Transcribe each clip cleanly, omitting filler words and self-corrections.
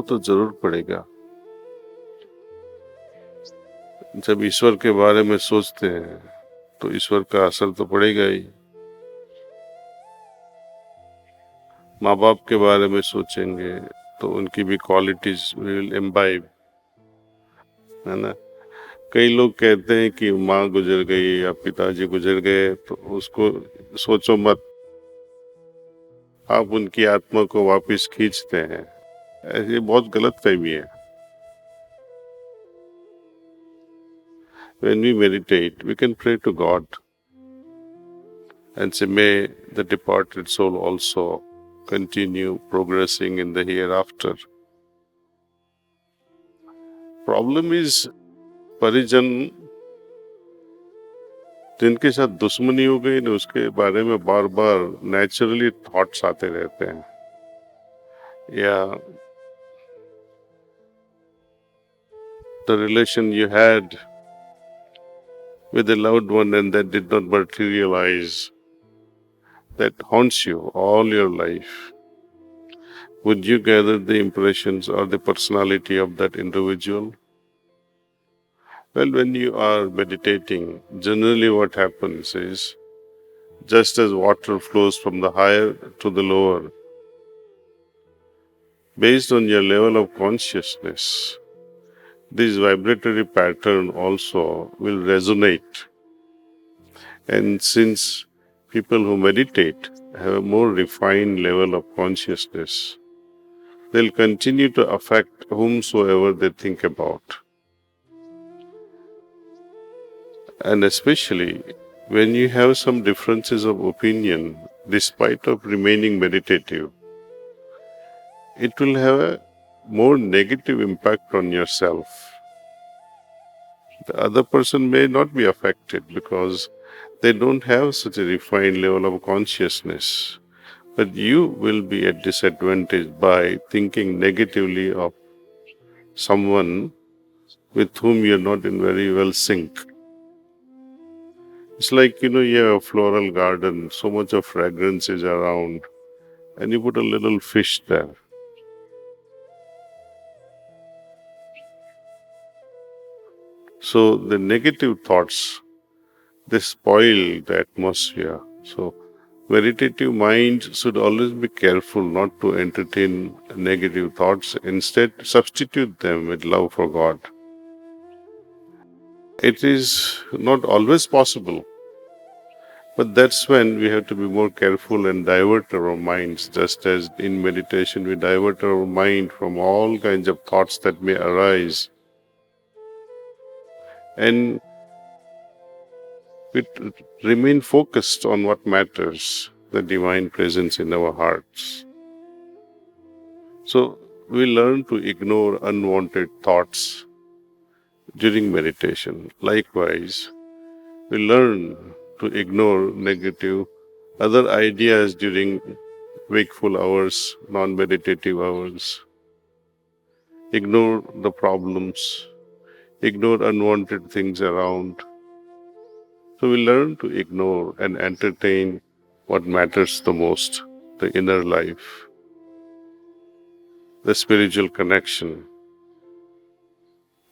तो जरूर पड़ेगा। जब ईश्वर के बारे में सोचते हैं तो ईश्वर का असर तो पड़ेगा ही। माँ बाप के बारे में सोचेंगे तो उनकी भी क्वालिटीज विल इम्बाइब, है ना। कई लोग कहते हैं कि माँ गुजर गई या पिताजी गुजर गए तो उसको सोचो मत, आप उनकी आत्मा को वापस खींचते हैं। ये बहुत गलत फहमी है। When we meditate, we can pray to God and say, may the departed soul also continue progressing in the hereafter. Problem is, परिजन जिनके साथ दुश्मनी हो गई ना, उसके बारे में बार बार नेचुरली थॉट्स आते रहते हैं, या the relation you had with a loved one and that did not materialize, that haunts you all your life. Would you gather the impressions or the personality of that individual? Well, when you are meditating, generally what happens is, just as water flows from the higher to the lower, based on your level of consciousness, this vibratory pattern also will resonate. And since people who meditate have a more refined level of consciousness, they'll continue to affect whomsoever they think about. And especially when you have some differences of opinion, despite of remaining meditative, it will have a more negative impact on yourself. The other person may not be affected because they don't have such a refined level of consciousness. But you will be at disadvantage by thinking negatively of someone with whom you're not in very well sync. It's like, you have a floral garden, so much of fragrance is around, and you put a little fish there. So the negative thoughts, they spoil the atmosphere. So meditative mind should always be careful not to entertain negative thoughts. Instead, substitute them with love for God. It is not always possible, but that's when we have to be more careful and divert our minds, just as in meditation we divert our mind from all kinds of thoughts that may arise. And we remain focused on what matters, the divine presence in our hearts. So we learn to ignore unwanted thoughts during meditation. Likewise, we learn to ignore negative other ideas during wakeful hours, non-meditative hours. Ignore the problems, ignore unwanted things around. So we learn to ignore and entertain what matters the most, the inner life, the spiritual connection.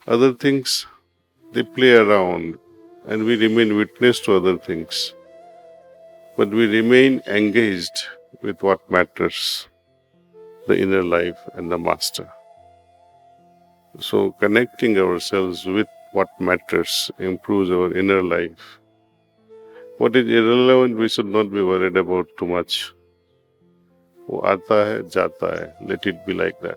Other things, they play around and we remain witness to other things. But we remain engaged with what matters, the inner life and the Master. So connecting ourselves with what matters improves our inner life. What is irrelevant, we should not be worried about too much. वो आता है, जाता है. Let it be like that.